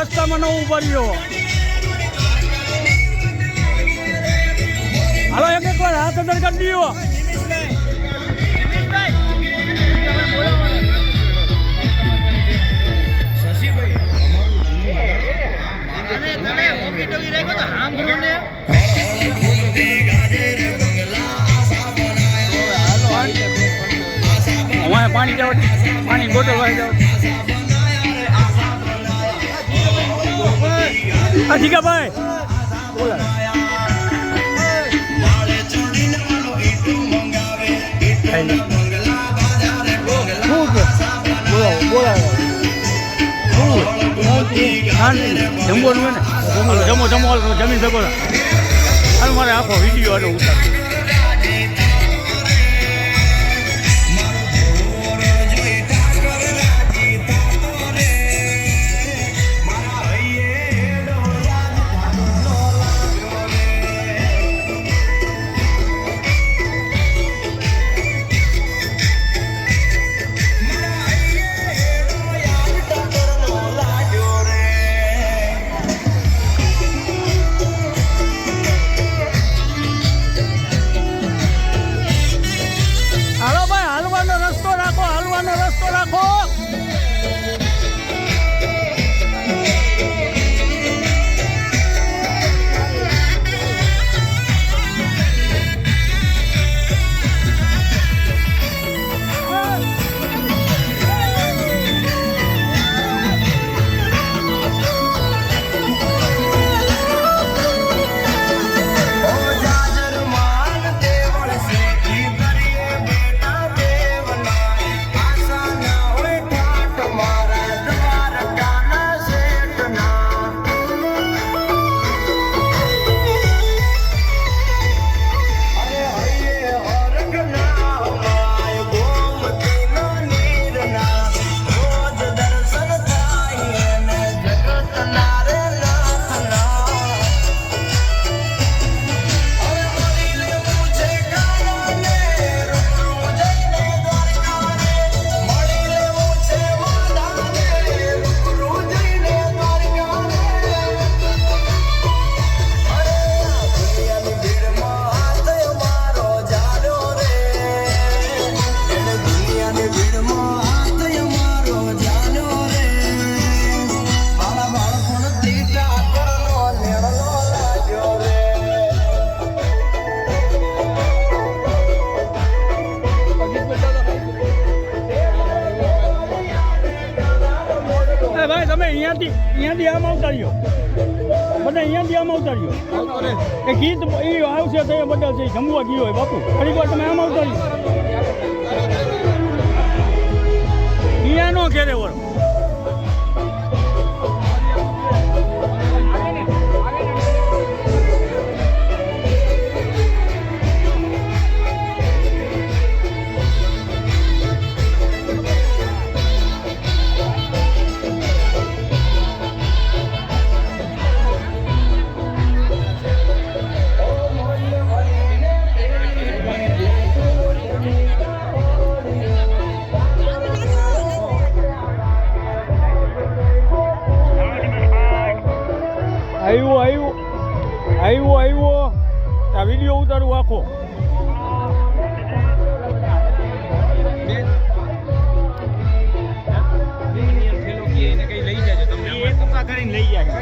રસ્તામાં ન ઉભા રહ્યો. હાલો એક વાર હાથ અંદર કરી દીધો. પાણી જાવ, પાણી બોટલ વાળી જાવ. જીગાભાઈ બોલો. જમવાનું ને જમો જમો જમીન શકો અને મારે આખો વિડીયો આનો ઉતાર. રસ્તો રાખો. ભાઈ તમે અહીંયાથી આમ ઉતાર્યો, બધા અહીંયાથી આમ ઉતાર્યો. એ ગીત એ આવશે તો એ બધા છે જમવા ગયો હોય બાપુ. ઘણી વાર તમે આમ ઉતાર્યો અહીંયા નો ઘેરે વળો. આવ્યો આ વિડીયો ઉતારું આખો. લઈ જાય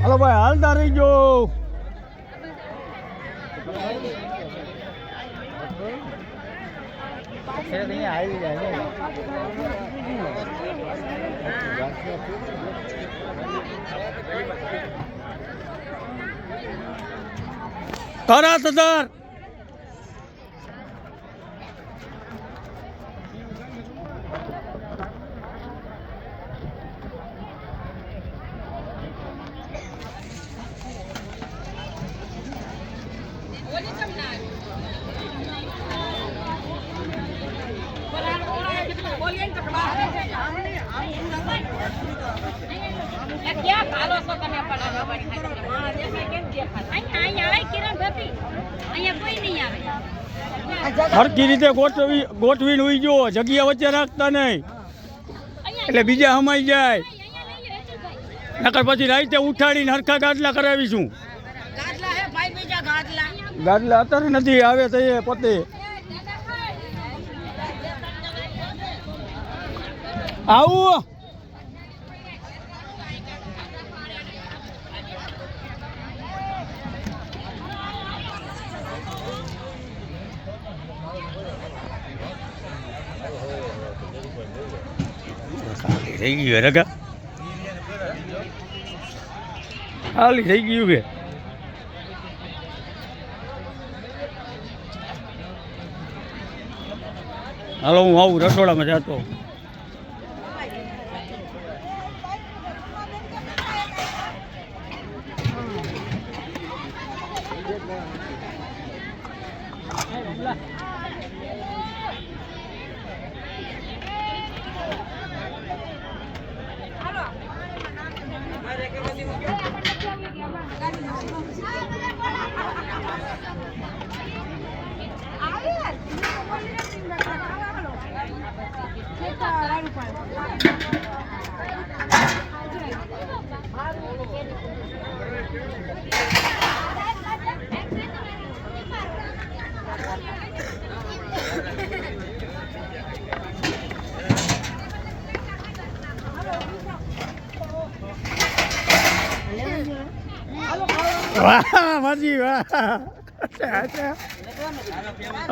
હાલો ભાઈ હાલતા રહીજો. આવી જાય તરત હજાર ક્યાં કાલો છો તમે પણ અહીંયા આવે કિરણ ભાભી અહીંયા કોઈ નહીં આવે સરખી રીતે ગોઠવીને ઉઈ જો જગ્યા વચ્ચે રાખતા નહીં એટલે બીજા હમાઈ જાય નકર પછી રાતે ઉઠાડીને હરખા ગાદલા કરાવીશું ગાદલા હે ભાઈ બીજા ગાદલા ગાદલા અત્યારે નથી આવે તો એ પોતે આવું થઈ ગયું રગા ખાલી થઈ ગયું કે હાલો હું આવું રસોડામાં જતો વાહ માસી વાહ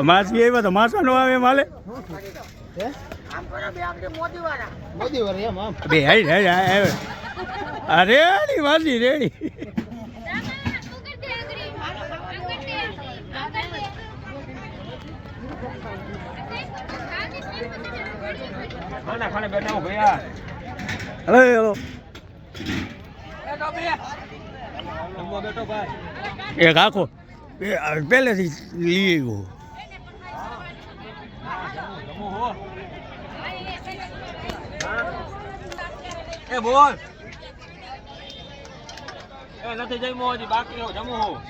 માસી આવ્યા તો માસા નો આવે માલે બે રેડી માસી રેડી હલો એક આખો પહેલેથી લઈ આવ્યો બોલ નથી જમ્યો હજી બાકી જમો હો